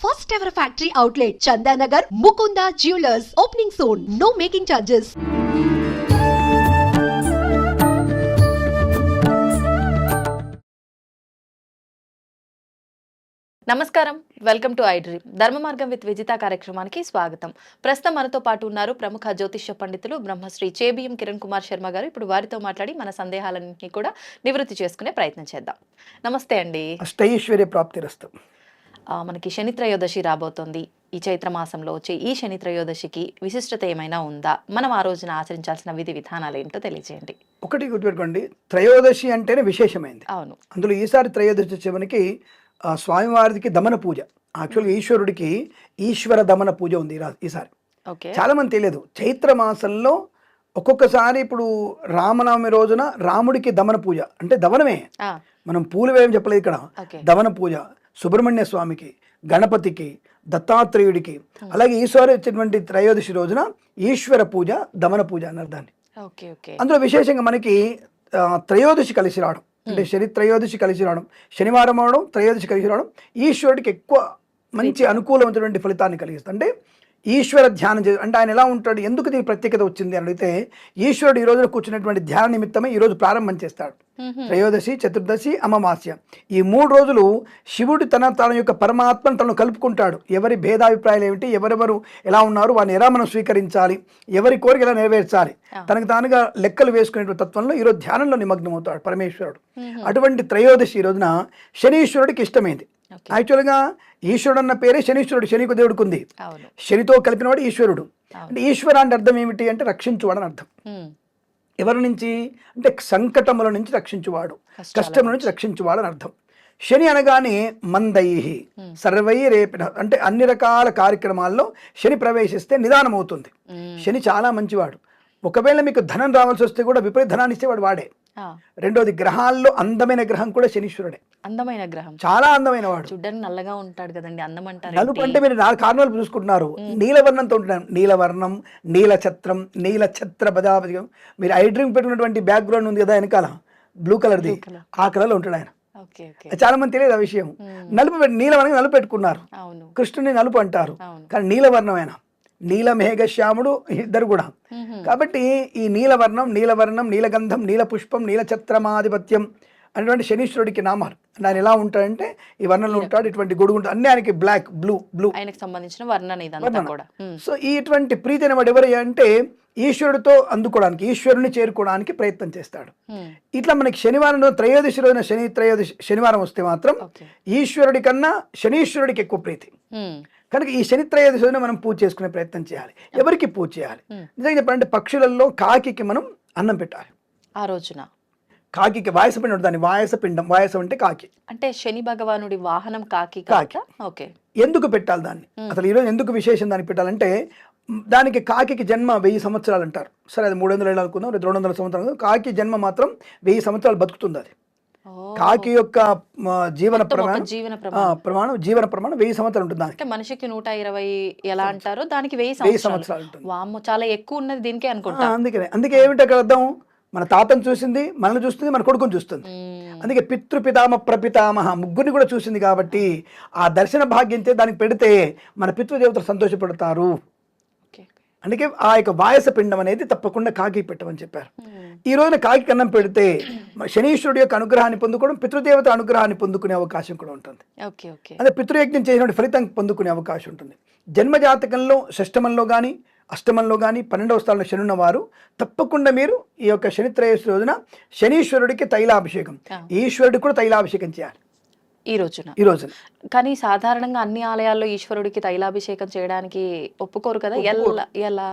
First ever factory outlet, Chandanagar, Mukunda Jewelers, opening soon. No making charges. నమస్కారం, welcome to I dream. ధర్మ మార్గం with Vijitha కార్యక్రమానికి స్వాగతం. ప్రస్తుతం మనతో పాటు ఉన్నారు ప్రముఖ జ్యోతిష్య పండితులు బ్రహ్మశ్రీ చేబిఎం కిరణ్ కుమార్ శర్మ గారు. ఇప్పుడు వారితో మాట్లాడి మన సందేహాలన్నింటినీ కూడా నివృత్తి చేసుకునే ప్రయత్నం చేద్దాం. నమస్తే అండి. అష్టైశ్వర్య ప్రాప్తిరస్తు. మనకి శని త్రయోదశి రాబోతోంది. ఈ చైత్ర మాసంలో వచ్చే ఈ శని త్రయోదశికి విశిష్టత ఏమైనా ఉందా? మనం ఆ రోజున ఆచరించాల్సిన విధి విధానాలు ఏంటో తెలియజేయండి. ఒకటి గుర్తుపెట్టుకోండి, త్రయోదశి అంటేనే విశేషమైంది. అవును. అందులో ఈసారి త్రయోదశి వచ్చేవనికి స్వామివారికి దమన పూజ, యాక్చువల్గా ఈశ్వరుడికి ఈశ్వర దమన పూజ ఉంది ఈసారి. చాలా మంది తెలియదు. చైత్ర మాసంలో ఒక్కొక్కసారి ఇప్పుడు రామనవమి రోజున రాముడికి దమన పూజ అంటే దవనమే, మనం పూలు వేయం చెప్పలేదు ఇక్కడ. దమన పూజ సుబ్రహ్మణ్య స్వామికి, గణపతికి, దత్తాత్రేయుడికి, అలాగే ఈశ్వరు వచ్చేటువంటి త్రయోదశి రోజున ఈశ్వర పూజ, దమన పూజ అన్నారు దాన్ని. అందులో విశేషంగా మనకి త్రయోదశి కలిసి రావడం అంటే శని త్రయోదశి కలిసి రావడం, శనివారం అవడం, త్రయోదశి కలిసి రావడం ఈశ్వరుడికి ఎక్కువ మంచి అనుకూలమైనటువంటి ఫలితాన్ని కలిగిస్తుంది. అంటే ఈశ్వర ధ్యానం అంటే ఆయన ఎలా ఉంటాడు, ఎందుకు దీని ప్రత్యేకత వచ్చింది అని అడిగితే ఈశ్వరుడు ఈ రోజున కూర్చున్నటువంటి ధ్యాన నిమిత్తమే ఈ రోజు ప్రారంభం చేస్తాడు. త్రయోదశి, చతుర్దశి, అమావాస్య ఈ 3 రోజులు శివుడు తన యొక్క పరమాత్మను తను కలుపుకుంటాడు. ఎవరి భేదాభిప్రాయాలు ఏమిటి, ఎవరెవరు ఎలా ఉన్నారు, వారిని ఎలా మనం స్వీకరించాలి, ఎవరి కోరిక ఎలా నెరవేర్చాలి, తనకు తానుగా లెక్కలు వేసుకునే తత్వంలో ఈరోజు ధ్యానంలో నిమగ్నం అవుతాడు పరమేశ్వరుడు. అటువంటి త్రయోదశి ఈ రోజున శనీశ్వరుడికి ఇష్టమైంది. యాక్చువల్గా ఈశ్వరుడు అన్న పేరే శనీశ్వరుడు, శనికి దేవుడికి ఉంది. శనితో కలిపినవాడు ఈశ్వరుడు. అంటే ఈశ్వర అంటే అర్థం ఏమిటి అంటే రక్షించువాడు అని అర్థం. ఎవరి నుంచి అంటే సంకటముల నుంచి రక్షించువాడు, కష్టముల నుంచి రక్షించువాడు అని అర్థం. శని అనగానే మందైహి సర్వై రేపిన అంటే అన్ని రకాల కార్యక్రమాల్లో శని ప్రవేశిస్తే నిదానం అవుతుంది. శని చాలా మంచివాడు. ఒకవేళ మీకు ధనం రావాల్సి వస్తే కూడా విపరీత ధనాన్ని ఇచ్చేవాడు వాడే. రెండోది, గ్రహాల్లో అందమైన గ్రహం కూడా శనీశ్వరుడే. అందమైన గ్రహం, చాలా అందమైన వాడు. చూడడానికి నల్లగా ఉంటాడు కదండి, అందం అంటారు. నలుపు అంటే మీరు 4 కారణాలు చూసుకుంటున్నారు. నీలవర్ణంతో ఉంటున్నాను, నీలవర్ణం, నీలఛత్రం, నీలఛత్ర పదాపదిగం. మీరు ఐ డ్రీమ్ పెట్టుకున్నటువంటి బ్యాక్గ్రౌండ్ ఉంది కదా వెనకాల, బ్లూ కలర్ది, ఆ కలర్లో ఉంటాడు ఆయన. చాలా మంది తెలియదు ఆ విషయం. నలుపు నీలవర్ణం నలుపు పెట్టుకున్నారు, కృష్ణుని నలుపు అంటారు, కానీ నీలవర్ణం ఆయన. నీలమేఘ శ్యాముడు ఇద్దరు కూడా. కాబట్టి ఈ నీలవర్ణం, నీలవర్ణం, నీలగంధం, నీలపుష్పం, నీలఛత్రమాధిపత్యం అనేటువంటి శనీశ్వరుడికి నామాలు. ఆయన ఎలా ఉంటాడంటే ఈ వర్ణంలో ఉంటాడు, ఇటువంటి గొడుగు ఉంటుంది, అన్ని ఆయనకి బ్లాక్, బ్లూ ఆయనకి సంబంధించిన వర్ణన. సో ఇటువంటి ప్రీతి అనేవాడు ఎవరు అంటే ఈశ్వరుడితో అందుకోవడానికి, ఈశ్వరుని చేరుకోవడానికి ప్రయత్నం చేస్తాడు. ఇట్లా మనకి శనివారం త్రయోదశి రోజున శనివారం వస్తే మాత్రం ఈశ్వరుడి కన్నా శనీశ్వరుడికి ఎక్కువ ప్రీతి. కనుక ఈ శని త్రయోదశి రోజున మనం పూజ చేసుకునే ప్రయత్నం చేయాలి. ఎవరికి పూజ చేయాలి నిజంగా చెప్పాలంటే పక్షులలో కాకికి మనం అన్నం పెట్టాలి ఆ రోజున. కాకి వాయసపిండం ఉంటుంది, దాని వాయసపిండం, వాయసం అంటే కాకి. అంటే శని భగవానుడి వాహనం కాకి. ఓకే, ఎందుకు పెట్టాలి దాన్ని, అసలు ఈరోజు ఎందుకు విశేషం దానికి పెట్టాలంటే దానికి కాకి జన్మ 1000 సంవత్సరాలు అంటారు. సరే అది 300 ఏళ్ళు అనుకుందాం, 200 సంవత్సరాలు. కాకి జన్మ మాత్రం 1000 సంవత్సరాలు బతుకుతుంది. అది కాకి యొక్క జీవన ప్రమాణం 1000 సంవత్సరాలు ఉంటుంది. దానికి మనిషికి 120 ఎలా అంటారో దానికి 1000 సంవత్సరాలు ఉంటుంది. వామ్మో, చాలా ఎక్కువ ఉన్నది దీనికే అనుకుంటా. అందుకే ఏమిటి అక్కడ అర్థం, మన తాతను చూసింది, మనల్ని చూస్తుంది, మన కొడుకుని చూస్తుంది. అందుకే పితృపితామ ప్రపితామహ ముగ్గురిని కూడా చూసింది. కాబట్టి ఆ దర్శన భాగ్యంతో దానికి పెడితే మన పితృదేవతలు సంతోషపడతారు. అందుకే ఆ యొక్క వాయస పిండం అనేది తప్పకుండా కాకి పెట్టమని చెప్పారు. ఈ రోజున కాకి అన్నం పెడితే శనీశ్వరుడు యొక్క అనుగ్రహాన్ని పొందుకోవడం, పితృదేవత అనుగ్రహాన్ని పొందుకునే అవకాశం కూడా ఉంటుంది. అదే పితృయజ్ఞం చేసిన ఫలితం పొందుకునే అవకాశం ఉంటుంది. జన్మజాతకంలో షష్టమంలో కానీ, అష్టమంలో కానీ, 12వ స్థానంలో శని ఉన్నవారు తప్పకుండా మీరు ఈ యొక్క శని త్రయోదశి రోజున శనీశ్వరుడికి తైలాభిషేకం, ఈశ్వరుడికి కూడా తైలాభిషేకం చేయాలి ఈ రోజున. కానీ సాధారణంగా అన్ని ఆలయాల్లో ఈశ్వరుడికి తైలాభిషేకం చేయడానికి ఒప్పుకోరు కదా, ఎలా?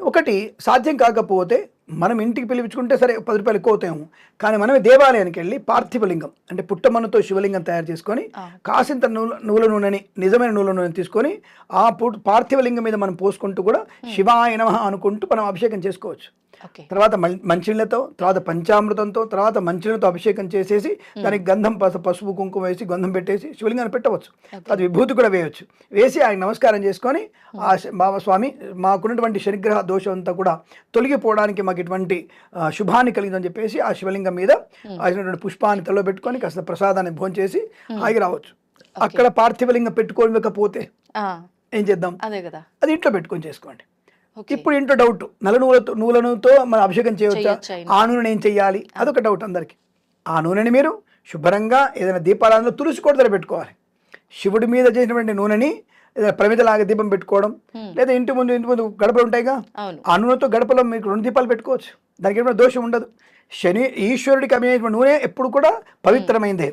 ఒకటి సాధ్యం కాకపోతే మనం ఇంటికి పిలిపించుకుంటే సరే 10 రూపాయలు ఎక్కువ అవుతాము. కానీ మనమే దేవాలయానికి వెళ్ళి పార్థివలింగం అంటే పుట్టమన్నుతో శివలింగం తయారు చేసుకొని కాసింత నువ్వుల నూనెని, నిజమైన నువ్వుల నూనెని తీసుకొని ఆ పార్థివలింగం మీద మనం పోసుకుంటూ కూడా శివాయ నమః అనుకుంటూ మనం అభిషేకం చేసుకోవచ్చు. తర్వాత మంచినీళ్ళతో, తర్వాత పంచామృతంతో, తర్వాత మంచినీళ్ళతో అభిషేకం చేసేసి దానికి గంధం, పసుపు, కుంకుమ వేసి గంధం పెట్టేసి శివలింగాన్ని పెట్టవచ్చు. అది విభూతి కూడా వేయవచ్చు. వేసి ఆయన నమస్కారం చేసుకొని ఆ బాబా స్వామి మాకున్నటువంటి శనిగ్రహ దోషం అంతా కూడా తొలగిపోవడానికి మాకు ఇటువంటి శుభాన్ని కలిగిందని చెప్పేసి ఆ శివలింగం మీద పుష్పాన్ని తలలో పెట్టుకొని కాస్త ప్రసాదాన్ని భోంచేసి ఆగి రావచ్చు. అక్కడ పార్థివలింగం పెట్టుకోలేకపోతే ఏం చేద్దాం? అదే కదా, అది ఇంట్లో పెట్టుకొని చేసుకోండి. ఇప్పుడు ఇంట్లో డౌట్, నూనె నూనెతో మనం అభిషేకం చేయవచ్చా, ఆ నూనె ఏం చెయ్యాలి, అదొక డౌట్ అందరికి. ఆ నూనెని మీరు శుభ్రంగా ఏదైనా దీపారాధనలో తులసి కోట దగ్గర పెట్టుకోవాలి. శివుడి మీద చేసినటువంటి నూనెని ఏదైనా ప్రమిదలాగా దీపం పెట్టుకోవడం, లేదా ఇంటి ముందు గడపలు ఉంటాయిగా, ఆ నూనెతో గడపలో మీకు 2 దీపాలు పెట్టుకోవచ్చు. దానికి ఏమైనా దోషం ఉండదు. ఈశ్వరుడికి అభినయించిన నూనె ఎప్పుడు కూడా పవిత్రమైందే.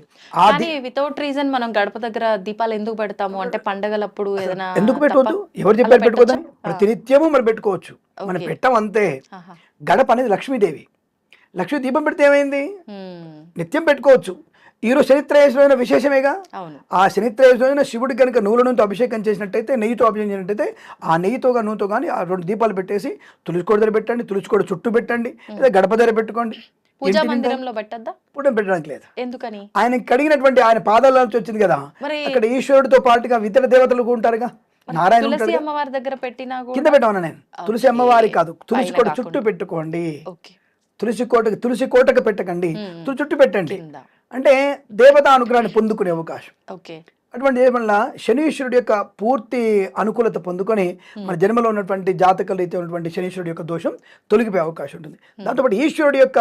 వితౌట్ రీజన్ మనం గడప దగ్గర దీపాలు ఎందుకు పెడతాము అంటే పండగలప్పుడు ఏదైనా ఎందుకు పెట్టవద్దు? ఎవరు చెప్పారు పెట్టుకోదని? ప్రతినిత్యము మనం పెట్టుకోవచ్చు, మనం పెట్టం అంతే. గడప అనేది లక్ష్మీదేవి, లక్ష్మీ దీపం పెడితే ఏమైంది? నిత్యం పెట్టుకోవచ్చు. ఈరోజు శనిత్రయోదశి విశేషమేగా. ఆ శనిత్రయోదశి శివుడికి కనుక నువ్వుల నూనెతో అభిషేకం చేసినట్టయితే, నెయ్యితో అభిషేకం చేసినట్టయితే, ఆ నెయ్యితో నూనెతో కానీ ఆ 2 దీపాలు పెట్టేసి తులసికోట దగ్గర పెట్టండి, తులసికోట చుట్టూ పెట్టండి, లేదా గడప దగ్గర పెట్టుకోండి. పూజా మందిరంలో పెట్టద్దా? పెట్టడానికి లేదు. ఎందుకని? ఆయన కడిగినటువంటి ఆయన పాదాల నుంచి వచ్చింది కదా, అక్కడ ఈశ్వరుడితో పాటుగా ఇతర దేవతలు ఉంటారుగా. నారాయణ తులసి అమ్మవారి దగ్గర పెట్టినా కింద పెట్టమన్నా నేను. తులసి అమ్మవారి కాదు, తులసికోట చుట్టూ పెట్టుకోండి. తులసి కోటకు పెట్టకండి, చుట్టూ పెట్టండి. అంటే దేవతా అనుగ్రహాన్ని పొందుకునే అవకాశం. అటువంటి వల్ల శనీశ్వరుడు యొక్క పూర్తి అనుకూలత పొందుకొని మన జన్మలో ఉన్నటువంటి జాతకాలు అయితే ఉన్నటువంటి శనీశ్వరుడు యొక్క దోషం తొలగిపోయే అవకాశం ఉంటుంది. దాంతోపాటు ఈశ్వరుడు యొక్క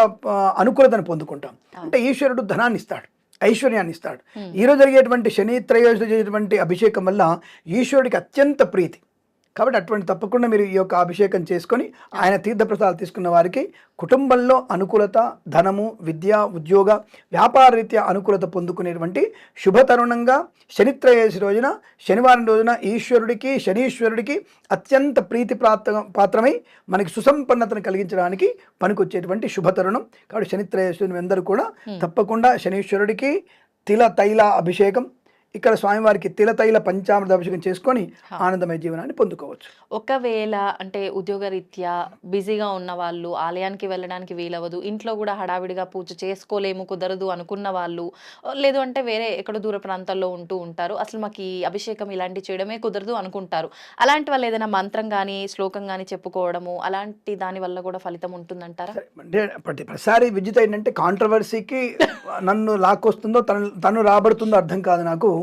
అనుకూలతను పొందుకుంటాం. అంటే ఈశ్వరుడు ధనాన్ని ఇస్తాడు, ఐశ్వర్యాన్ని ఇస్తాడు. ఈరోజు జరిగేటువంటి శని త్రయోదశి జరిగేటువంటి అభిషేకం వల్ల ఈశ్వరుడికి అత్యంత ప్రీతి. కాబట్టి అటువంటి తప్పకుండా మీరు ఈ యొక్క అభిషేకం చేసుకొని ఆయన తీర్థప్రసాదాలు తీసుకున్న వారికి కుటుంబంలో అనుకూలత, ధనము, విద్య, ఉద్యోగ, వ్యాపార రీత్యా అనుకూలత పొందుకునేటువంటి శుభతరుణంగా శనిత్రయోదశి రోజున, శనివారం రోజున ఈశ్వరుడికి, శనీశ్వరుడికి అత్యంత ప్రీతి పాత్రమై మనకి సుసంపన్నతను కలిగించడానికి పనికొచ్చేటువంటి శుభతరుణం. కాబట్టి శనిత్రయోదశి అందరూ కూడా తప్పకుండా శనీశ్వరుడికి తైల అభిషేకం, ఇక్కడ స్వామివారికి తైల పంచామృత అభిషేకం చేసుకొని ఆనందమయ జీవనాన్ని పొందుకోవచ్చు. ఒకవేళ అంటే ఉద్యోగరీత్యా బిజీగా ఉన్న వాళ్ళు ఆలయానికి వెళ్ళడానికి వీలవదు, ఇంట్లో కూడా హడావిడిగా పూజ చేసుకోలేము, కుదరదు అనుకున్న వాళ్ళు, లేదు అంటే వేరే ఎక్కడో దూర ప్రాంతాల్లో ఉంటూ ఉంటారు, అసలు మాకు ఈ అభిషేకం ఇలాంటి చేయడమే కుదరదు అనుకుంటారు. అలాంటి వాళ్ళు ఏదైనా మంత్రం కానీ శ్లోకం కానీ చెప్పుకోవడము అలాంటి దాని వల్ల కూడా ఫలితం ఉంటుందంటారా? అంటే ప్రతిసారి విజిత ఏంటంటే కాంట్రవర్సీకి నన్ను లాక్కొస్తుందో తను రాబడుతుందో అర్థం కాదు నాకు.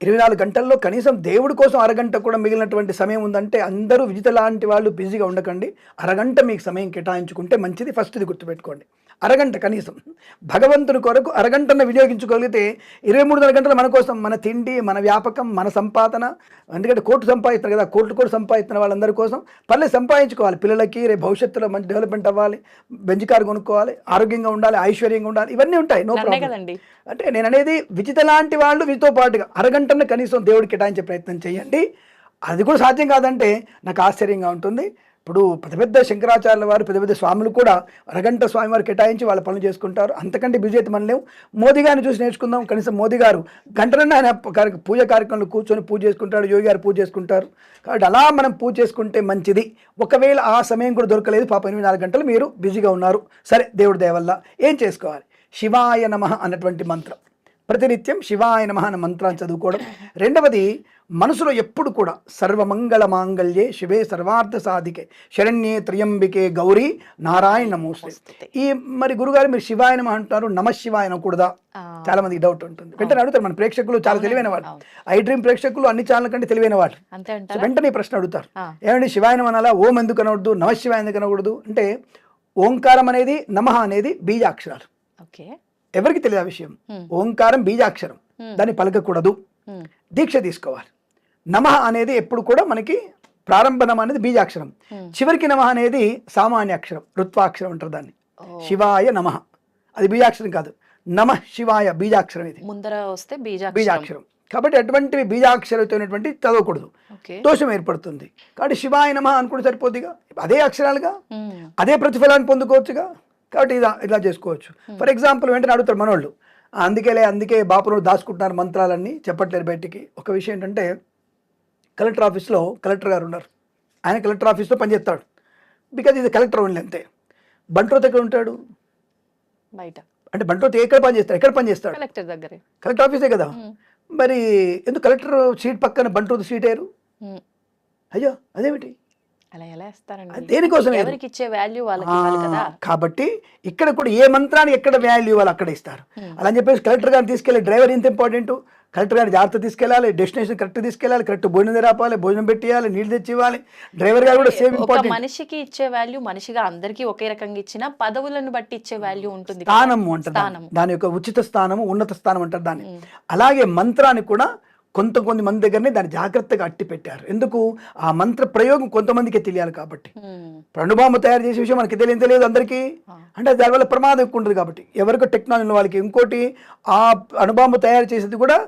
24 గంటల్లో కనీసం దేవుడి కోసం అరగంట కూడా మిగిలినటువంటి సమయం ఉందంటే అందరూ విజిత లాంటి వాళ్ళు బిజీగా ఉండకండి. అరగంట మీకు సమయం కేటాయించుకుంటే మంచిది. ఫస్ట్ ఇది గుర్తుపెట్టుకోండి, అరగంట కనీసం భగవంతుని కొరకు అరగంటను వినియోగించుకోగలిగితే 23 గంటలు మన కోసం, మన తిండి, మన వ్యాపకం, మన సంపాదన. ఎందుకంటే కోట్లు సంపాదిస్తున్నారు కదా, కోట్లు సంపాదిస్తున్న వాళ్ళందరి కోసం పర్లేదు సంపాదించుకోవాలి. పిల్లలకి రేపు భవిష్యత్తులో మంచి డెవలప్మెంట్ అవ్వాలి, బెంచ్ కారు కొనుక్కోవాలి, ఆరోగ్యంగా ఉండాలి, ఐశ్వర్యంగా ఉండాలి, ఇవన్నీ ఉంటాయి, నో ప్రాబ్లం. అంటే నేను అనేది విజిత లాంటి వాళ్ళు వీటితో పాటుగా అరగంటను కనీసం దేవుడికి కేటాయించే ప్రయత్నం చేయండి. అది కూడా సాధ్యం కాదంటే నాకు ఆశ్చర్యంగా ఉంటుంది. ఇప్పుడు పెద్ద శంకరాచార్యుల వారు, పెద్ద స్వాములు కూడా అరగంట స్వామివారు కేటాయించి వాళ్ళ పనులు చేసుకుంటారు. అంతకంటే బిజీ అయితే మనం లేవు. మోదీ గారిని చూసి నేర్చుకుందాం. కనీసం మోదీ గారు గంటలన్నా ఆయన పూజ కార్యక్రమంలో కూర్చొని పూజ చేసుకుంటారు, యోగి గారు పూజ చేసుకుంటారు. కాబట్టి అలా మనం పూజ చేసుకుంటే మంచిది. ఒకవేళ ఆ సమయం కూడా దొరకలేదు, పాప 24 గంటలు మీరు బిజీగా ఉన్నారు, సరే దేవుడి దయ వల్ల ఏం చేసుకోవాలి? శివాయ నమః అన్నటువంటి మంత్రం, ప్రతినిత్యం శివాయ నమః అన్న మంత్రాన్ని చదువుకోవడం. రెండవది, మనసులో ఎప్పుడు కూడా సర్వమంగళ మాంగళ్యే శివే సర్వార్థ సాధికే శరణ్యే త్రయంబికే గౌరీ నారాయణ నమోస్తే. ఈ మరి గురుగారు మీరు శివాయ నమః అంటారు, నమ శివాయ అనకూడదా? చాలా మందికి డౌట్ ఉంటుంది. వెంటనే అడుగుతారు, మన ప్రేక్షకులు చాలా తెలివైన వాళ్ళు, ఐ డ్రీమ్ ప్రేక్షకులు అన్ని ఛానల్ కంటే తెలివైన వాళ్ళు. వెంటనే ప్రశ్న అడుగుతారు, ఏమండి శివాయ నమః అనాలా, ఓం ఎందుకు అనకూడదు, నమ శివాయ ఎందుకు అనకూడదు అంటే, ఓంకారం అనేది, నమః అనేది బీజాక్షరాలు. ఎవరికి తెలియదు ఆ విషయం. ఓంకారం బీజాక్షరం, దాన్ని పలకకూడదు, దీక్ష తీసుకోవాలి. నమః అనేది ఎప్పుడు కూడా మనకి ప్రారంభ నమ అనేది బీజాక్షరం, చివరికి నమః అనేది సామాన్య అక్షరం, రుత్వాక్షరం అంటారు దాన్ని. శివాయ నమః అది బీజాక్షరం కాదు, నమః శివాయ బీజాక్షరం, ఇది ముందర వస్తే బీజాక్షరం. కాబట్టి అటువంటివి బీజాక్షరమైనటువంటి చదవకూడదు, దోషం ఏర్పడుతుంది. కాబట్టి శివాయ నమః అనుకుంటే సరిపోద్దిగా, అదే అక్షరాలుగా అదే ప్రతిఫలాన్ని పొందుకోవచ్చుగా. కాబట్టి ఇలా చేసుకోవచ్చు. ఫర్ ఎగ్జాంపుల్ వెంటనే అడుగుతారు మనోళ్ళు, అందుకే బాపులో దాచుకుంటున్నారు మంత్రాలన్నీ, చెప్పట్లేరు బయటికి. ఒక విషయం ఏంటంటే, కలెక్టర్ ఆఫీస్లో కలెక్టర్ గారు ఉన్నారు, ఆయన కలెక్టర్ ఆఫీస్లో పనిచేస్తాడు. బికాజ్ ఇది కలెక్టర్ ఓన్లీ అంతే. బంట్రోత్ ఎక్కడ ఉంటాడు? బయట. అంటే బంట్రోత్ ఎక్కడ పని చేస్తాడు? కలెక్టర్ దగ్గరే, కలెక్టర్ ఆఫీసే కదా. మరి ఎందుకు కలెక్టర్ సీట్ పక్కన బంట్రోత్ సీట్ వేయరు? అయ్యో అదేమిటి? దేనికోసం? కాబట్టి ఇక్కడ కూడా ఏ మంత్రాన్ని ఎక్కడ వాల్యూ వాళ్ళు అక్కడ ఇస్తారు. అలా అని చెప్పేసి కలెక్టర్ గారిని తీసుకెళ్లి డ్రైవర్ ఎంత ఇంపార్టెంట్, కరెక్ట్ గారు జాగ్రత్త తీసుకెళ్ళాలి, డెస్టినేషన్ కరెక్ట్ తీసుకెళ్ళాలి, కరెక్ట్ భోజనం తెరాపాలి, భోజనం పెట్టియాలి, నీళ్ళు తెచ్చి ఇవ్వాలి, డ్రైవర్ గారు కూడా సేమ్ ఒక ఇంపార్టెంట్. మనిషికి ఇచ్చే వాల్యూ మనిషిగా అందరికీ ఒకే రకంగా ఇచ్చిన పదవులను బట్టి ఇచ్చే వాల్యూ ఉంటుంది. స్థానము అంటారు దాని యొక్క ఉచిత స్థానము, ఉన్నత స్థానం అంటారు దాన్ని. అలాగే మంత్రాన్ని కూడా కొంతమంది మంది దగ్గరనే దాన్ని జాగ్రత్తగా అట్టి పెట్టారు. ఎందుకు? ఆ మంత్ర ప్రయోగం కొంతమందికి తెలియాలి కాబట్టి. అణుబాంబు తయారు చేసే విషయం మనకి తెలియదు అందరికీ, అంటే దానివల్ల ప్రమాదం ఎక్కువ ఉంటుంది కాబట్టి ఎవరికో టెక్నాలజీ వాళ్ళకి. ఇంకోటి ఆ అణుబాంబు తయారు చేసేది కూడా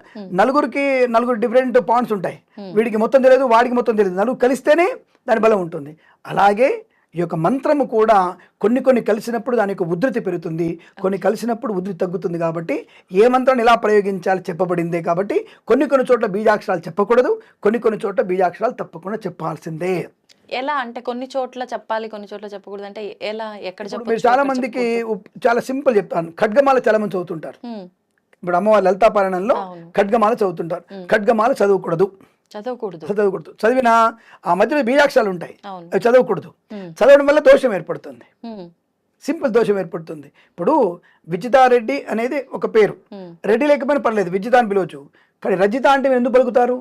నలుగురు డిఫరెంట్ పాయింట్స్ ఉంటాయి. వీడికి మొత్తం తెలియదు, వాడికి మొత్తం తెలియదు, నలుగురు కలిస్తేనే దాని బలం ఉంటుంది. అలాగే ఈ యొక్క మంత్రము కూడా కొన్ని కలిసినప్పుడు దాని యొక్క ఉధృతి పెరుగుతుంది, కొన్ని కలిసినప్పుడు ఉధృతి తగ్గుతుంది. కాబట్టి ఏ మంత్రాన్ని ఎలా ప్రయోగించాలి చెప్పబడిందే. కాబట్టి కొన్ని చోట్ల బీజాక్షరాలు చెప్పకూడదు, కొన్ని చోట్ల బీజాక్షరాలు తప్పకుండా చెప్పాల్సిందే. ఎలా అంటే కొన్ని చోట్ల చెప్పాలి, కొన్ని చోట్ల చెప్పకూడదు అంటే ఎలా, ఎక్కడ చెప్పాలి? మీరు చాలా మందికి చాలా సింపుల్ చెప్తాను. ఖడ్గమాల చాలా మంది చదువుతుంటారు. ఇప్పుడు అమ్మవారి లలితాపారాయణంలో ఖడ్గమాల చదువుతుంటారు. ఖడ్గమాల చదవకూడదు. చదివిన ఆ మధ్యలో బీజాక్షరాలు ఉంటాయి, అవి చదవకూడదు. చదవడం వల్ల దోషం ఏర్పడుతుంది, సింపుల్ దోషం ఏర్పడుతుంది. ఇప్పుడు విజితారెడ్డి అనేది ఒక పేరు, రెడ్డి లేకపోయినా పర్లేదు, విజిత అని పిలవచ్చు. కానీ రజిత అంటే మీరు ఎందుకు పలుకుతారు?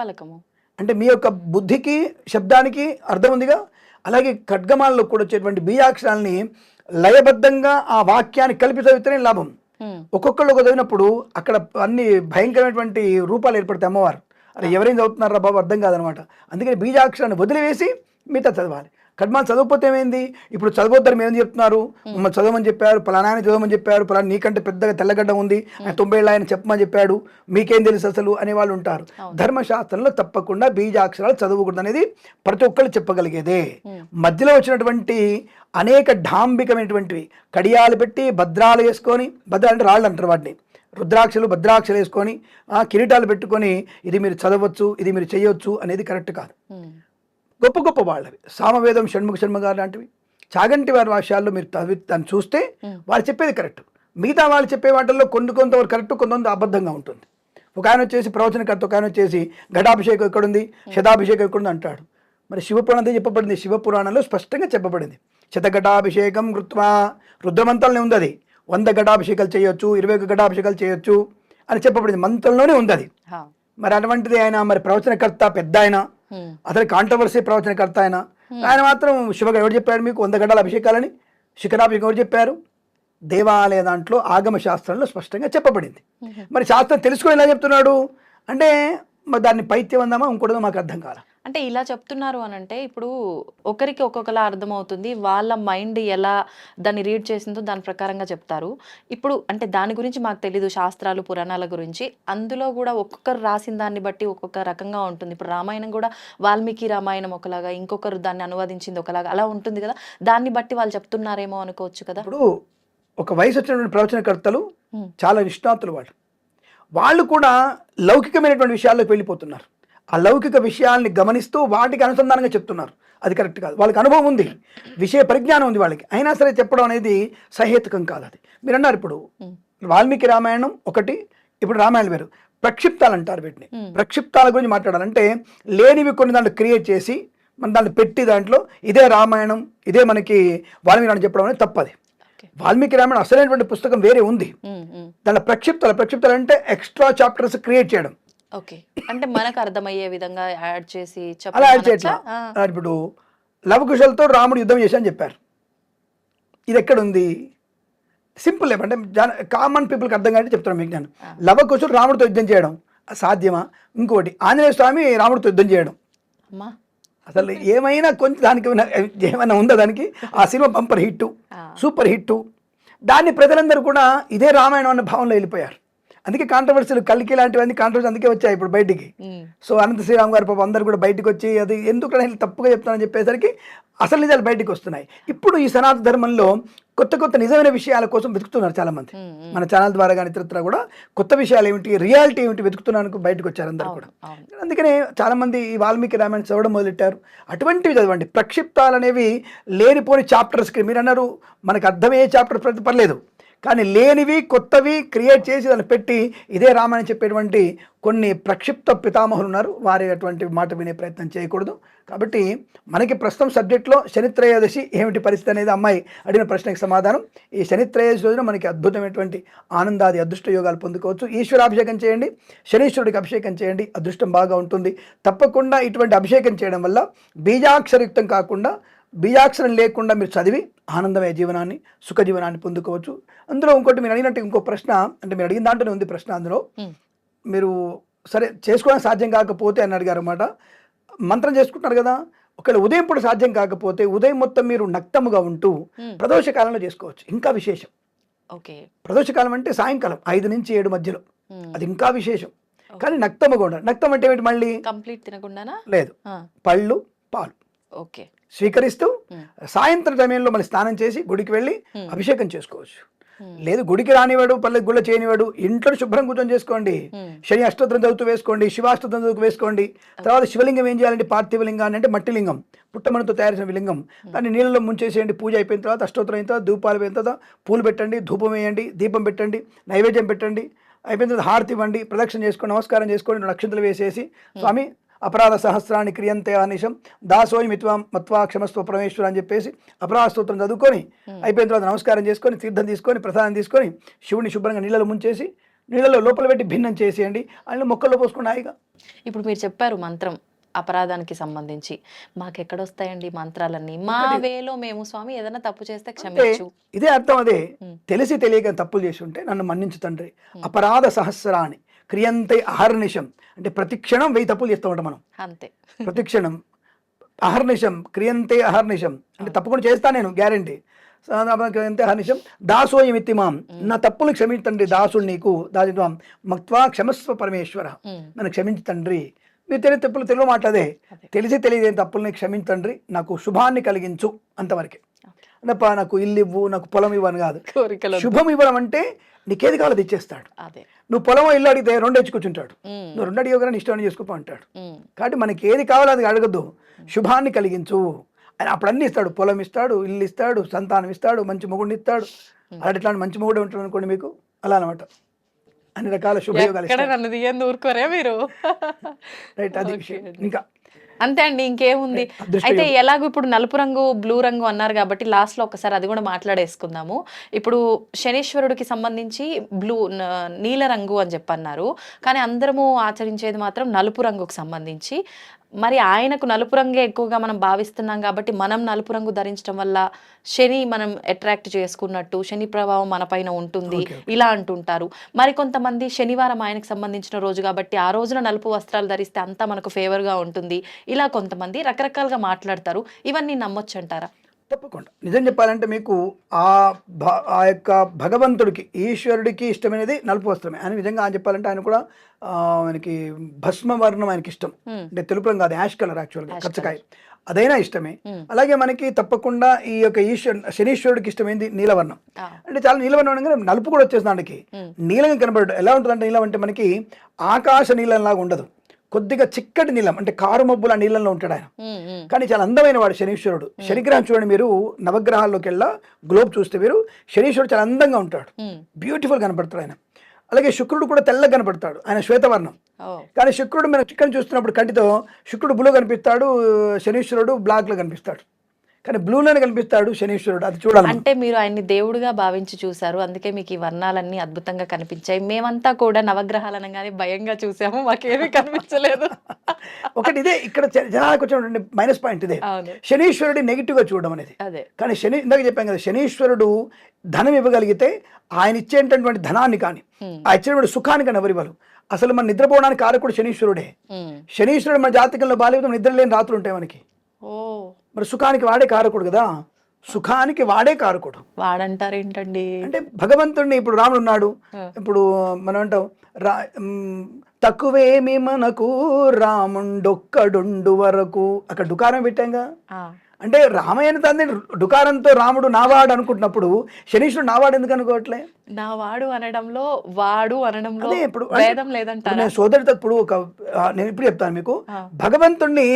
పలకము అంటే మీ యొక్క బుద్ధికి శబ్దానికి అర్థం ఉందిగా. అలాగే ఖడ్గమాలలో కూడా వచ్చేటువంటి బీజాక్షరాలని లయబద్ధంగా ఆ వాక్యాన్ని కలిపి చదివితేనే లాభం. ఒక్కొక్కళ్ళు చదివినప్పుడు అక్కడ అన్ని భయంకరమైనటువంటి రూపాలు ఏర్పడతాయి అమ్మవారు. అరే ఎవరేం చదువుతున్నారా బాబు అర్థం కాదనమాట. అందుకని బీజాక్షరాన్ని వదిలివేసి మిగతా చదవాలి. ఖడ్గమాల చదవకపోతే ఏమైంది? ఇప్పుడు చదవద్దని మేము చెప్తున్నారు, మమ్మల్ని చదవమని చెప్పారు, పలానాయని చదవమని చెప్పారు, పలానా నీకంటే పెద్దగా తెల్లగడ్డ ఉంది, ఆయన 90 ఏళ్ళ ఆయన చెప్పమని చెప్పాడు, మీకేం తెలుసు అసలు అనే వాళ్ళు ఉంటారు. ధర్మశాస్త్రంలో తప్పకుండా బీజాక్షరాలు చదవకూడదు అనేది ప్రతి ఒక్కళ్ళు చెప్పగలిగేదే. మధ్యలో వచ్చినటువంటి అనేక ఢాంబికమైనటువంటివి కడియాలు పెట్టి భద్రాలు వేసుకొని, భద్రాలు అంటే రాళ్ళు అంటారు వాటిని, రుద్రాక్షలు భద్రాక్షలు వేసుకొని కిరీటాలు పెట్టుకొని ఇది మీరు చదవచ్చు, ఇది మీరు చేయొచ్చు అనేది కరెక్ట్ కాదు. గొప్ప వాళ్ళవి సామవేదం షణ్ముఖ శర్మ గారు లాంటివి, చాగంటి వారి భాషల్లో మీరు దాన్ని చూస్తే వాళ్ళు చెప్పేది కరెక్ట్. మిగతా వాళ్ళు చెప్పే వాటిల్లో కొంతవరకు కరెక్ట్, కొంత అబద్ధంగా ఉంటుంది. ఒక ఆయన వచ్చేసి ప్రవచనకర్త, ఒక ఆయన వచ్చేసి ఘటాభిషేకం ఎక్కడుంది, శతాభిషేకం ఎక్కడుంది అంటాడు. మరి శివపురాణం చెప్పబడింది, శివపురాణంలో స్పష్టంగా చెప్పబడింది. శతఘటాభిషేకం కృత్వా, రుద్రమంత్రాలనే ఉంది అది. 100 ఘటాభిషేకాలు చేయొచ్చు, 21 ఘటాభిషేకాలు చేయొచ్చు అని చెప్పబడింది, మంత్రంలోనే ఉంది అది. మరి అటువంటిది ఆయన మరి ప్రవచనకర్త పెద్ద ఆయన, అతని కాంట్రవర్సీ ప్రవచనకర్త ఆయన మాత్రం శివగా ఎవరు చెప్పాడు మీకు 100 గంటల అభిషేకాలని? శిఖరాభిషేకం ఎవరు చెప్పారు? దేవాలయ దాంట్లో ఆగమ శాస్త్రంలో స్పష్టంగా చెప్పబడింది. మరి శాస్త్రం తెలుసుకొని ఎలా చెప్తున్నాడు అంటే మరి దాన్ని పైత్యం అందామా ఇంకోటిదో మాకు అర్థం కాల. అంటే ఇలా చెప్తున్నారు అని అంటే ఇప్పుడు ఒకరికి ఒక్కొక్కలా అర్థమవుతుంది, వాళ్ళ మైండ్ ఎలా దాన్ని రీడ్ చేసిందో దాని ప్రకారంగా చెప్తారు. ఇప్పుడు అంటే దాని గురించి మాకు తెలీదు, శాస్త్రాలు పురాణాల గురించి. అందులో కూడా ఒక్కొక్కరు రాసిన దాన్ని బట్టి ఒక్కొక్క రకంగా ఉంటుంది. ఇప్పుడు రామాయణం కూడా వాల్మీకి రామాయణం ఒకలాగా, ఇంకొకరు దాన్ని అనువదించింది ఒకలాగా, అలా ఉంటుంది కదా. దాన్ని బట్టి వాళ్ళు చెప్తున్నారేమో అనుకోవచ్చు కదా. ఇప్పుడు ఒక వయసు వచ్చినటువంటి ప్రవచనకర్తలు చాలా నిష్ణాతులు, వాళ్ళు కూడా లౌకికమైనటువంటి విషయాల్లోకి వెళ్ళిపోతున్నారు. ఆ లౌకిక విషయాల్ని గమనిస్తూ వాటికి అనుసంధానంగా చెప్తున్నారు. అది కరెక్ట్ కాదు. వాళ్ళకి అనుభవం ఉంది, విషయ పరిజ్ఞానం ఉంది వాళ్ళకి, అయినా సరే చెప్పడం అనేది సహేతుకం కాదు. అది మీరు అన్నారు ఇప్పుడు వాల్మీకి రామాయణం ఒకటి, ఇప్పుడు రామాయణం వేరు. ప్రక్షిప్తాలు అంటారు వీటిని. ప్రక్షిప్తాల గురించి మాట్లాడాలంటే లేనివి కొన్ని దాంట్లో క్రియేట్ చేసి మన దాంట్లో పెట్టి దాంట్లో ఇదే రామాయణం, ఇదే మనకి వాల్మీకి రామాయణం చెప్పడం అనేది తప్పది. వాల్మీకి రామాయణం అసలైనటువంటి పుస్తకం వేరే ఉంది. దాంట్లో ప్రక్షిప్తాలు అంటే ఎక్స్ట్రా చాప్టర్స్ క్రియేట్ చేయడం. ఓకే, అంటే మనకు అర్థమయ్యే విధంగా యాడ్ చేసి అలా యాడ్ చేయట్లా. ఇప్పుడు లవకుశలతో రాముడు యుద్ధం చేశాఅని చెప్పారు, ఇది ఎక్కడుంది? సింపుల్ అంటే కామన్ పీపుల్కి అర్థం కాదు చెప్తాను మీకు నేను. లవకుశుడు రాముడితో యుద్ధం చేయడం సాధ్యమా? ఇంకోటి ఆంజనేయ స్వామి రాముడితో యుద్ధం చేయడం, అసలు ఏమైనా కొంచెం దానికి ఏమైనా ఉందా దానికి? ఆ cinema bumper hit, super hit. దాన్ని ప్రజలందరూ కూడా ఇదే రామాయణం అన్న భావంలో వెళ్ళిపోయారు. అందుకే కాంట్రవర్సీలు కల్కి లాంటివన్నీ కాంట్రవర్సీ అందుకే వచ్చాయి ఇప్పుడు బయటికి. సో అనంత శ్రీరామ్ గారు పాపం అందరు కూడా బయటకు వచ్చి అది ఎందుకు తప్పుగా చెప్తానని చెప్పేసరికి అసలు నిజాలు బయటకు వస్తున్నాయి. ఇప్పుడు ఈ సనాతన ధర్మంలో కొత్త నిజమైన విషయాల కోసం వెతుకుతున్నారు చాలా మంది. మన ఛానల్ ద్వారా కానీ ఇతరత్ర కూడా కొత్త విషయాలు ఏమిటి, రియాలిటీ ఏమిటి వెతుకుతున్నానికి బయటకు వచ్చారు అందరు కూడా. అందుకనే చాలా మంది ఈ వాల్మీకి రామాయణం చదవడం మొదలెట్టారు. అటువంటివి చదవండి. ప్రక్షిప్తాలు అనేవి లేనిపోని చాప్టర్స్కి మీరు అన్నారు మనకు అర్థమయ్యే చాప్టర్ పర్లేదు, కానీ లేనివి కొత్తవి క్రియేట్ చేసి దాన్ని పెట్టి ఇదే రామాయణం చెప్పేటువంటి కొన్ని ప్రక్షిప్త పితామహులు ఉన్నారు. వారి అటువంటి మాట వినే ప్రయత్నం చేయకూడదు. కాబట్టి మనకి ప్రస్తుతం సబ్జెక్ట్లో శనిత్రయోదశి ఏమిటి పరిస్థితి అనేది అమ్మాయి అడిగిన ప్రశ్నకి సమాధానం. ఈ శనిత్రయోదశి రోజున మనకి అద్భుతమైనటువంటి ఆనందాది అదృష్ట యోగాలు పొందుకోవచ్చు. ఈశ్వరాభిషేకం చేయండి, శనీశ్వరుడికి అభిషేకం చేయండి, అదృష్టం బాగా ఉంటుంది. తప్పకుండా ఇటువంటి అభిషేకం చేయడం వల్ల బీజాక్షరయుక్తం కాకుండా బీజాక్షరం లేకుండా మీరు చదివి ఆనందమయ జీవనాన్ని, సుఖ జీవనాన్ని పొందుకోవచ్చు. అందులో ఇంకోటి మీరు అడిగినట్టు ఇంకో ప్రశ్న, అంటే మీరు అడిగిన దాంట్లోనే ఉంది ప్రశ్న. అందులో మీరు సరే చేసుకోవడానికి సాధ్యం కాకపోతే అని అడిగారు అన్నమాట. మంత్రం చేసుకుంటున్నారు కదా, ఒకవేళ ఉదయం పూట సాధ్యం కాకపోతే ఉదయం మొత్తం మీరు నక్తముగా ఉంటూ ప్రదోష కాలంలో చేసుకోవచ్చు. ఇంకా విశేషం. ప్రదోషకాలం అంటే సాయంకాలం 5 నుంచి 7 మధ్యలో, అది ఇంకా విశేషం. కానీ నక్తముగా ఉండాలి. నక్తం అంటే ఏమిటి? మళ్ళీ కంప్లీట్ తినకుండా లేదు, పళ్ళు పాలు స్వీకరిస్తూ సాయంత్రం సమయంలో మళ్ళీ స్నానం చేసి గుడికి వెళ్ళి అభిషేకం చేసుకోవచ్చు. లేదు గుడికి రానివాడు, పల్లె గుళ్ళ చేయనివాడు, ఇంట్లో శుభ్రం కూర్చొని చేసుకోండి. శని అష్టోత్తరం చదువుతూ వేసుకోండి, శివాష్టోత్తరం చదువుతూ వేసుకోండి. తర్వాత శివలింగం ఏం చేయాలంటే పార్థివ లింగాన్ని, అంటే మట్టి లింగం, పుట్టమనతో తయారు చేసిన లింగం, దాన్ని నీళ్ళలో ముంచేసేయండి. పూజ అయిపోయిన తర్వాత, అష్టోత్తరం అయిన తర్వాత, ధూపాలు అయిపోయిన తర్వాత పూలు పెట్టండి, ధూపం వేయండి, దీపం పెట్టండి, నైవేద్యం పెట్టండి. అయిపోయిన తర్వాత హారతి ఇవ్వండి, ప్రదక్షిణ చేసుకోండి, నమస్కారం చేసుకోండి, నక్షత్రాలు వేసేసి స్వామి అపరాధ సహస్రాన్ని క్రియంతే అనిశం దాసోయి మిత్వా మత్వా క్షమస్వ పరమేశ్వర అని చెప్పేసి అపరాధ స్తోత్రం చదువుకొని అయిపోయిన తర్వాత నమస్కారం చేసుకొని, తీర్థం తీసుకొని, ప్రసాదం తీసుకొని, శివుని శుభ్రంగా నీళ్ళలో ముంచేసి నీళ్ళలో లోపల పెట్టి భిన్నం చేసేయండి. అందులో మొక్కల్లో పోసుకుని హాయిగా. ఇప్పుడు మీరు చెప్పారు మంత్రం అపరాధానికి సంబంధించి, మాకెక్కడొస్తాయండి మంత్రాలన్నీ, మా వేలో మేము స్వామి ఏదైనా తప్పు చేస్తే క్షమించు. ఇదే అర్థం. అదే తెలిసి తెలియక తప్పులు చేసి ఉంటే నన్ను మన్నించు తండ్రి. అపరాధ సహస్రాన్ని క్రియంతే అహర్నిశం, అంటే ప్రతిక్షణం 1000 తప్పులు చేస్తూ ఉంటాం మనం. అంతే, ప్రతిక్షణం అహర్నిశం క్రియంతే అహర్నిశం, అంటే తప్పకుండా చేస్తాను నేను, గ్యారంటీ. క్రియంతే అహర్నిశం దాసోయమిత్తిమాం, నా తప్పులు క్షమించండి దాసుడు నీకు, దాసిత్వాం మక్త్వా క్షమస్వ పరమేశ్వర, నన్ను క్షమించు తండ్రి. మీరు తెలియని తప్పులు తెలుగు మాట్లాడే, తెలిసి తెలియని తప్పుల్ని క్షమించండి, నాకు శుభాన్ని కలిగించు, అంతవరకే. అంటే నాకు ఇల్లు ఇవ్వు, నాకు పొలం ఇవ్వని కాదు. శుభం ఇవ్వడం అంటే నీకేది కావాలో తెచ్చేస్తాడు. నువ్వు పొలం ఇల్లు అడిగితే 2 ఇచ్చి కూర్చుంటాడు, నువ్వు 2 అడిగగానే ఇష్టం చేసుకోపో అంటాడు. కాబట్టి మనకి ఏది కావాలో అది అడగద్దు, శుభాన్ని కలిగించు. ఆయన అప్పుడు అన్ని ఇస్తాడు, పొలం ఇస్తాడు, ఇల్లు ఇస్తాడు, సంతానం ఇస్తాడు, మంచి మొగుడిని ఇస్తాడు. అలాంటి ఇట్లాంటి మంచి మొగుడే ఉంటాడు అనుకోండి మీకు, అలా అనమాట. అన్ని రకాల శుభయోగాలు మీరు. రైట్, అది విషయం. ఇంకా అంతే అండి, ఇంకేముంది. అయితే ఎలాగో ఇప్పుడు నలుపు రంగు, బ్లూ రంగు అన్నారు కాబట్టి లాస్ట్ లో ఒకసారి అది కూడా మాట్లాడేసుకుందాము. ఇప్పుడు శనీశ్వరుడికి సంబంధించి నీల రంగు అని చెప్పన్నారు, కానీ అందరము ఆచరించేది మాత్రం నలుపు రంగుకు సంబంధించి. మరి ఆయనకు నలుపు రంగే ఎక్కువగా మనం భావిస్తున్నాం కాబట్టి మనం నలుపు రంగు ధరించడం వల్ల శని మనం అట్రాక్ట్ చేసుకున్నట్టు, శని ప్రభావం మన పైన ఉంటుంది ఇలా అంటుంటారు. మరి కొంతమంది శనివారం ఆయనకు సంబంధించిన రోజు కాబట్టి ఆ రోజున నలుపు వస్త్రాలు ధరిస్తే అంతా మనకు ఫేవర్గా ఉంటుంది, ఇలా కొంతమంది రకరకాలుగా మాట్లాడతారు. ఇవన్నీ నమ్మొచ్చు అంటారా? తప్పకుండా. నిజం చెప్పాలంటే మీకు ఆ యొక్క భగవంతుడికి, ఈశ్వరుడికి ఇష్టమైనది నలుపు వస్త్రమే. ఆయన నిజంగా ఆయన చెప్పాలంటే ఆయన కూడా ఆయనకి భస్మ వర్ణం ఆయనకి ఇష్టం, అంటే తెలుపు రంగు కాదు, యాష్ కలర్ యాక్చువల్గా, కచ్చకాయ, అదైనా ఇష్టమే. అలాగే మనకి తప్పకుండా ఈ యొక్క శనీశ్వరుడికి ఇష్టమైంది నీలవర్ణం. అంటే చాలా నీలవర్ణం అనగానే నలుపు కూడా వచ్చేసి దానికి నీలంగా కనబడదు. ఎలా ఉంటుందంటే నీలం అంటే మనకి ఆకాశ నీలంలాగా ఉండదు, కొద్దిగా చిక్కటి నీలం, అంటే కారు మబ్బుల నీళ్ళల్లో ఉంటాడు ఆయన. కానీ చాలా అందమైన వాడు శనీశ్వరుడు. శనిగ్రహం చూడండి మీరు, నవగ్రహాల్లోకి వెళ్ళా గ్లోబ్ చూస్తే మీరు శనీశ్వరుడు చాలా అందంగా ఉంటాడు, బ్యూటిఫుల్ కనపడతాడు ఆయన. అలాగే శుక్రుడు కూడా తెల్లగా కనపడతాడు, ఆయన శ్వేతవర్ణం. కానీ శుక్రుడు మనం చికెన్ చూస్తున్నప్పుడు కంటితో శుక్రుడు బ్లూ కనిపిస్తాడు, శనీశ్వరుడు బ్లాక్ లో కనిపిస్తాడు. కానీ బ్లూలోనే కనిపిస్తాడు శనీశ్వరుడు, అది చూడాలి. అంటే మీరు ఆయన్ని దేవుడుగా భావించి చూసారు, అందుకే మీకు ఈ వర్ణాలన్నీ అద్భుతంగా కనిపించాయి. మేమంతా కూడా నవగ్రహాలు అనగానే భయంగా చూసాము, మాకేమీ కనిపించలేదు. ఒకటి ఇదే ఇక్కడ జనాలకు వచ్చినటువంటి మైనస్ పాయింట్ ఇదే, శనీశ్వరుడి నెగిటివ్ గా చూడడం అనేది. కానీ ఇందాక చెప్పాం కదా, శనీశ్వరుడు ధనం ఇవ్వగలిగితే ఆయన ఇచ్చేటటువంటి ధనాన్ని కానీ ఆ ఇచ్చేటువంటి సుఖాన్ని కానీ ఎవరు ఇవ్వరు. అసలు మన నిద్రపోవడానికి కారకుడు శనీశ్వరుడే. శనీశ్వరుడు మన జాతకంలో బాల్యం నిద్ర లేని రాత్రులు ఉంటాయి మనకి. మరి సుఖానికి వాడే కారకుడు కదా, సుఖానికి వాడే కారకుడు. వాడంటారు ఏంటండి అంటే భగవంతుడిని, ఇప్పుడు రాముడు ఉన్నాడు, ఇప్పుడు మనం అంటాం తక్కువేమి మనకు రాముండొక్కడుండు వరకు, అక్కడ డుకారం పెట్టాంగా. అంటే రామయ్యని తండ్రి డుకారంతో రాముడు నావాడు అనుకుంటున్నప్పుడు శనీశ్వరుడు నావాడు ఎందుకు అనుకోవట్లే? నావాడు అనడంలో వాడు అనడంలో ఇప్పుడు భేదం లేదంటారా? నేను సోదరితో ఇప్పుడు నేను ఇప్పుడు చెప్తాను మీకు, భగవంతుడిని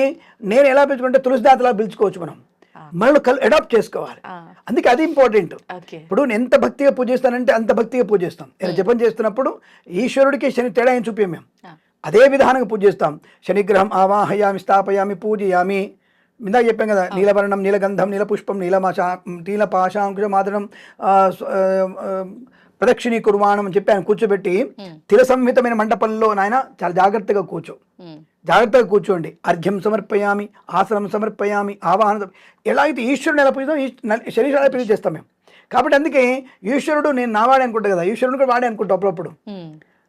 నేను ఎలా పిలుచుకుంటే తులసిదాతలా పిలుచుకోవచ్చు మనం. మనల్ని అడాప్ట్ చేసుకోవాలి. అందుకే అది ఇంపార్టెంట్. ఇప్పుడు నేను ఎంత భక్తిగా పూజిస్తానంటే అంత భక్తిగా పూజిస్తాం. నేను జపం చేస్తున్నప్పుడు ఈశ్వరుడికి శని తేడా ఏం చూపాం మేము, అదే విధానంగా పూజిస్తాం. శనిగ్రహం ఆవాహయామి స్థాపయామి పూజయామి. ఇందాక చెప్పాం కదా, నీలవర్ణం నీలగంధం నీలపుష్పం నీలపాశాంకుశమాదనం ప్రదక్షిణీ కుర్వాణం అని చెప్పి ఆయన కూర్చోబెట్టి తిల సంహితమైన మండపంలో నాయన చాలా జాగ్రత్తగా జాగ్రత్తగా కూర్చోండి. అర్ఘ్యం సమర్పయామి, ఆసనం సమర్పయామి, ఆవాహన. ఎలా అయితే ఈశ్వరుని ఎలా పూజిస్తాం శరీరాలు పూజ చేస్తాం మేము. కాబట్టి అందుకే ఈశ్వరుడు నేను నావాడే అనుకుంటా కదా, ఈశ్వరుడు కూడా వాడే అనుకుంటా అప్పుడప్పుడు.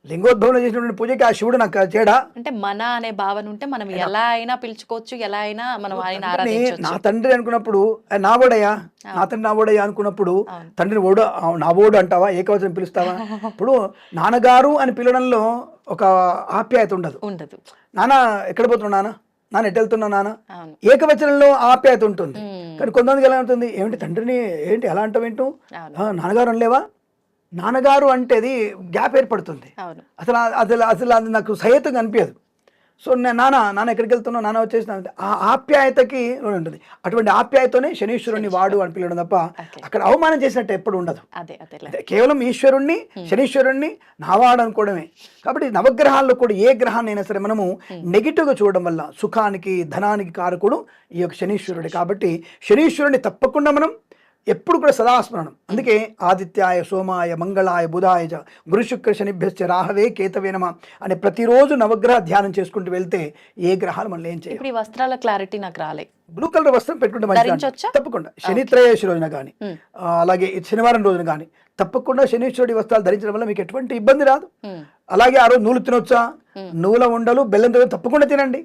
లింగోద్భవంలో చేసినటువంటి పూజకి ఆ శివుడు నాకు చేయడా అంటే మన అనే భావన ఉంటే మనం ఎలా అయినా పిలుచుకోవచ్చు, ఎలా అయినా మనం ఆయన ఆరాధించవచ్చు. నా తండ్రి అనుకున్నప్పుడు నావోడయ్యా, నా తండ్రి నావోడయ్యా అనుకున్నప్పుడు తండ్రిని ఓడు నావోడు అంటావా, ఏకవచనం పిలుస్తావా? ఇప్పుడు నాన్నగారు అని పిలవడంలో ఒక ఆప్యాయత ఉండదు. నాన్న ఎక్కడ పోతున్నావు, నాన్న ఎటు వెళ్తున్నా నాన్న, ఏకవచనంలో ఆప్యాయత ఉంటుంది. కానీ కొంతమందికి ఎలా ఉంటుంది, ఏమిటి తండ్రిని ఏంటి ఎలా అంటావేంటూ, నాన్నగారు అనలేవా? నాన్నగారు అంటే అది గ్యాప్ ఏర్పడుతుంది. అసలు అసలు అసలు అది నాకు సహేతంగా అనిపించదు. సో నాన్న ఎక్కడికి వెళ్తున్నా, నాన్న వచ్చేసిన ఆ ఆప్యాయతకి ఉంటుంది. అటువంటి ఆప్యాయతోనే శనీశ్వరుణ్ణి వాడు అని పిలవడం తప్ప అక్కడ అవమానం చేసినట్టు ఎప్పుడు ఉండదు. కేవలం ఈశ్వరుణ్ణి శనీశ్వరుణ్ణి నావాడు అనుకోవడమే. కాబట్టి నవగ్రహాల్లో కూడా ఏ గ్రహాన్ని అయినా సరే మనము నెగిటివ్గా చూడడం వల్ల సుఖానికి ధనానికి కారకుడు ఈ యొక్క శనీశ్వరుడే. కాబట్టి శనీశ్వరుని తప్పకుండా మనం ఎప్పుడు కూడా సదాస్మరణం. అందుకే ఆదిత్యాయ సోమాయ మంగళాయ బుధాయ చ గురు శుక్ర శనిభ్యశ్చ రాహవే కేతవే నమః అని ప్రతిరోజు నవగ్రహ ధ్యానం చేసుకుంటూ వెళ్తే ఏ గ్రహాలు మనల్ని ఏం చేయాలి. ఈ వస్త్రాల క్లారిటీ నాకు రాలే. బ్లూ కలర్ వస్త్రం పెట్టుకుంటే మంచిది. తప్పకుండా శనిత్రయోదశి రోజున కానీ అలాగే శనివారం రోజున కానీ తప్పకుండా శనీశ్వరుడి వస్త్రాలు ధరించడం వల్ల మీకు ఎటువంటి ఇబ్బంది రాదు. అలాగే ఆ రోజు నూలు తినొచ్చా, నూల ఉండలు బెల్లంతో తప్పకుండా తినండి.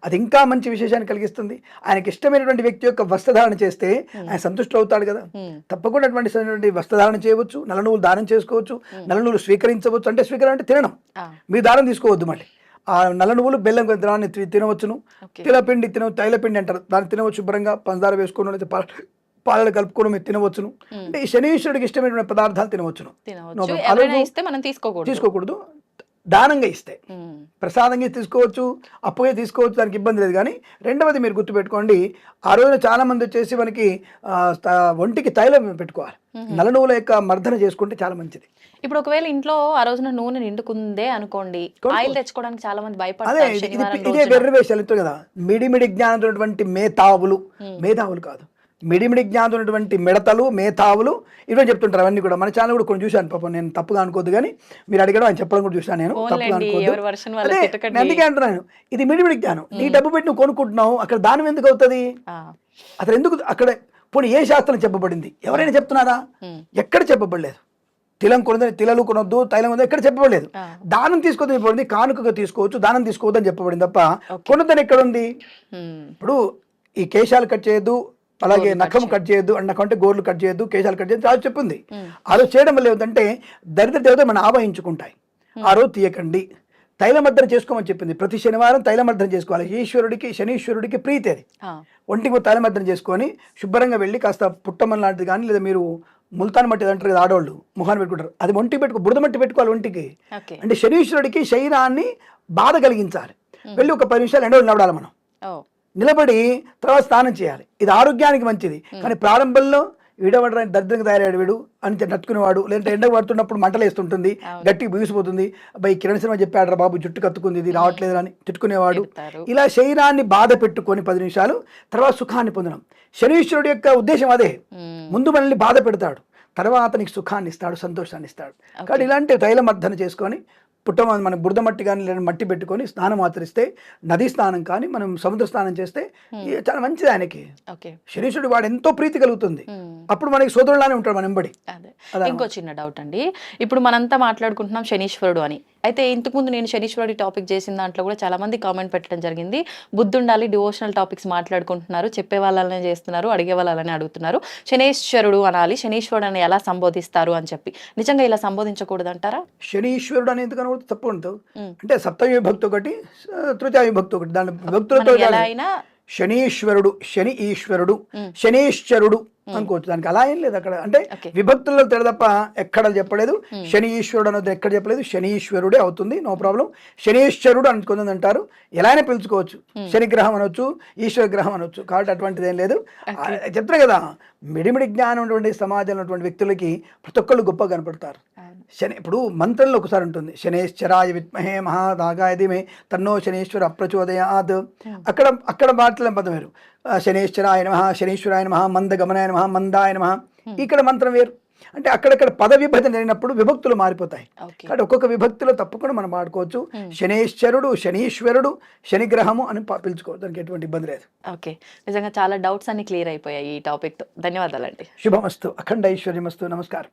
అది ఇంకా మంచి విశేషాన్ని కలిగిస్తుంది. ఆయనకి ఇష్టమైనటువంటి వ్యక్తి యొక్క వస్త్రధారణ చేస్తే ఆయన సంతుష్టి అవుతాడు కదా. తప్పకుండా అటువంటి వస్త్రధారణ చేయవచ్చు, నల్ల నువ్వులు దానం చేసుకోవచ్చు, నల్ల నువ్వులు స్వీకరించవచ్చు. అంటే స్వీకరణ అంటే తినడం, మీరు దానం తీసుకోవద్దు. మళ్ళీ ఆ నల్ల నువ్వులు బెల్లం దాన్ని తినవచ్చును. తిలపిండి తైలపిండి అంటారు, దాన్ని తినవచ్చు. శుభ్రంగా పంచదార వేసుకోవడం, అయితే పాలలు కలుపుకోవడం మీరు తినవచ్చును. అంటే ఈ శనీశ్వరుడికి ఇష్టమైనటువంటి పదార్థాలు తినవచ్చును. తీసుకోకూడదు. దానంగా ఇస్తే ప్రసాదంగా తీసుకోవచ్చు, అప్పుగా తీసుకోవచ్చు, దానికి ఇబ్బంది లేదు. కానీ రెండవది మీరు గుర్తుపెట్టుకోండి, ఆ రోజున చాలా మంది వచ్చేసి మనకి ఒంటికి తైలం పెట్టుకోవాలి. నల్ల నువ్వుల యొక్క మర్దన చేసుకుంటే చాలా మంచిది. ఇప్పుడు ఒకవేళ ఇంట్లో ఆ రోజున నూనె నిండుకుందే అనుకోండి, ఆయిల్ తెచ్చుకోవడానికి చాలా మంది భయపడతారు. ఇదే వెర్రి వేషాలు కదా. మిడిమిడి జ్ఞానం మేధావులు కాదు, మిడిమిడి జ్ఞానం ఉన్నటువంటి మిడతలు మేధావులు ఇవే చెప్తుంటారు. అవన్నీ కూడా మన ఛానల్ కూడా కొన్ని చూశాను. పాపం నేను తప్పుగా అనుకోవద్దు, కానీ మీరు అడిగడం ఆయన చెప్పడం కూడా చూశాను. నేను తప్పుగా అనుకోవద్దు. అందుకే అంటున్నాను, ఇది మిడిమిడి జ్ఞానం. నీ డబ్బు పెట్టి నువ్వు కొనుక్కుంటున్నావు, అక్కడ దానం ఎందుకు అవుతుంది? అసలు ఎందుకు అక్కడ పోనీ ఏ శాస్త్రం చెప్పబడింది? ఎవరైనా చెప్తున్నారా? ఎక్కడ చెప్పబడలేదు. తిలలు కొనొద్దు, తైలం కొనొద్దు, ఎక్కడ చెప్పబడలేదు. దానం తీసుకోవద్దు చెప్పబడింది, కానుకగా తీసుకోవచ్చు, దానం తీసుకోవద్దు అని చెప్పబడింది తప్ప కొనొద్దని ఎక్కడ ఉంది? ఇప్పుడు ఈ కేశాలు కట్ చేయొద్దు, అలాగే నఖం కట్ చేయొద్దు, నఖం అంటే గోర్లు కట్ చేయొద్దు, కేశాలు కట్ చేయొద్దు, అది చెప్పింది. ఆ రోజు చేయడం వల్ల ఏమిటంటే దరిద్ర దేవత మనం ఆవహించుకుంటాయి. ఆ రోజు తీయకండి. తైలమర్దన చేసుకోమని చెప్పింది. ప్రతి శనివారం తైలమర్దన చేసుకోవాలి. శనీశ్వరుడికి ప్రీతి అది. ఒంటికి తైలమర్దన చేసుకొని శుభ్రంగా వెళ్ళి కాస్త పుట్టమని లాంటిది కానీ, లేదా మీరు ముల్తాన్ మట్టి అంటారు కదా ఆడవాళ్ళు, ముఖాన్ని పెట్టుకుంటారు, అది ఒంటికి బురద మట్టి పెట్టుకోవాలి ఒంటికి. అంటే శనీశ్వరుడికి శరీరాన్ని బాధ కలిగించాలి. వెళ్ళి ఒక 10 నిమిషాలు ఎండలో నిలబడాలి. మనం నిలబడి తర్వాత స్నానం చేయాలి. ఇది ఆరోగ్యానికి మంచిది. కానీ ప్రారంభంలో వీడవడానికి దరిద్రంగా తయారయ్యాడు వీడు అని నట్టుకునేవాడు, లేదంటే ఎండ పడుతున్నప్పుడు మంటలు వేస్తుంటుంది, గట్టికి బిగిసిపోతుంది, అబ్బాయి కిరణ్ సినిమా చెప్పాడు రా బాబు జుట్టు కత్తుకుంది, ఇది రావట్లేదు అని తిట్టుకునేవాడు. ఇలా శరీరాన్ని బాధ పెట్టుకొని 10 నిమిషాలు తర్వాత సుఖాన్ని పొందడం. శనీశ్వరుడు యొక్క ఉద్దేశం అదే. ముందు మనల్ని బాధ పెడతాడు, తర్వాత నీకు సుఖాన్ని ఇస్తాడు, సంతోషాన్ని ఇస్తాడు. కానీ ఇలాంటి తైలమర్దన చేసుకొని మన బురద మట్టి కానీ లేదా మట్టి పెట్టుకొని స్నానం ఆచరిస్తే, నదీ స్నానం కానీ మనం సముద్ర స్నానం చేస్తే చాలా మంచిది. ఆయనకి శనీశ్వరుడు వాడు ఎంతో ప్రీతి కలుగుతుంది. అప్పుడు మనకి సోదరులానే ఉంటాడు మన వెంబడి. ఇంకో చిన్న డౌట్ అండి, ఇప్పుడు మనంతా మాట్లాడుకుంటున్నాం శనీశ్వరుడు అని. అయితే ఇంతకుముందు నేను శనీశ్వరుడి టాపిక్ చేసిన దాంట్లో కూడా చాలా మంది కామెంట్ పెట్టడం జరిగింది. బుద్ధి ఉండాలి, డివోషనల్ టాపిక్స్ మాట్లాడుకుంటున్నారు, చెప్పే వాళ్ళనే చేస్తున్నారు, అడిగే వాళ్ళని అడుగుతున్నారు. శనీశ్వరుడు అనాలి, శనీశ్వరుడు అని ఎలా సంబోధిస్తారు అని చెప్పి. నిజంగా ఇలా సంబోధించకూడదు అంటారా? శనీశ్వరుడు అనేది తప్పు ఉంటుంది. అంటే సప్తమి విభక్తి ఒకటి, తృతీయ విభక్తి ఒకటి. దాని విభక్తులతో శనీశ్వరుడు, శని ఈశ్వరుడు, శనీశ్వరుడు అనుకోవచ్చు. దానికి అలా ఏం లేదు అక్కడ, అంటే Okay. విభక్తుల్లో తేడా తప్ప ఎక్కడ చెప్పలేదు. శని ఈశ్వరుడు అనేది ఎక్కడ చెప్పలేదు, శని ఈశ్వరుడే అవుతుంది, నో ప్రాబ్లం. శనీశ్వరుడు అనుకుంది అంటారు, ఎలా అయినా పిలుచుకోవచ్చు, శని గ్రహం అనొచ్చు, ఈశ్వర గ్రహం అనొచ్చు, కాబట్టి అటువంటిది ఏం లేదు. చెప్తారు కదా, మిడిమిడి జ్ఞానం ఉన్నటువంటి సమాజంలో ఉన్నటువంటి వ్యక్తులకి ప్రతి ఒక్కళ్ళు గొప్ప కనపడతారు. శని ఇప్పుడు మంత్రంలో ఒకసారి ఉంటుంది, శనేశ్వరాయ విద్మహే మహాదాగాయ ధీమహి తన్నో శనీశ్వర అప్రచోదయాత్. అక్కడ మాటల పదం వేరు, శనేశ్వరాయ నమః, శనీశ్వరాయ నమః, మందగమనాయ నమః, మందాయ నమః. ఇక్కడ మంత్రం వేరు. అంటే అక్కడక్కడ పద విభజన జరిగినప్పుడు విభక్తులు మారిపోతాయి. కాబట్టి ఒక్కొక్క విభక్తిలో తప్పకుండా మనం వాడుకోవచ్చు. శనేశ్వరుడు, శనీశ్వరుడు, శనిగ్రహము అని పిలుచుకోవచ్చు, దానికి ఎటువంటి ఇబ్బంది లేదు. ఓకే, నిజంగా చాలా డౌట్స్ అన్ని క్లియర్ అయిపోయాయి ఈ టాపిక్ తో. ధన్యవాదాలండి. శుభమస్తు, అఖండ ఐశ్వర్యమస్తు. నమస్కారం.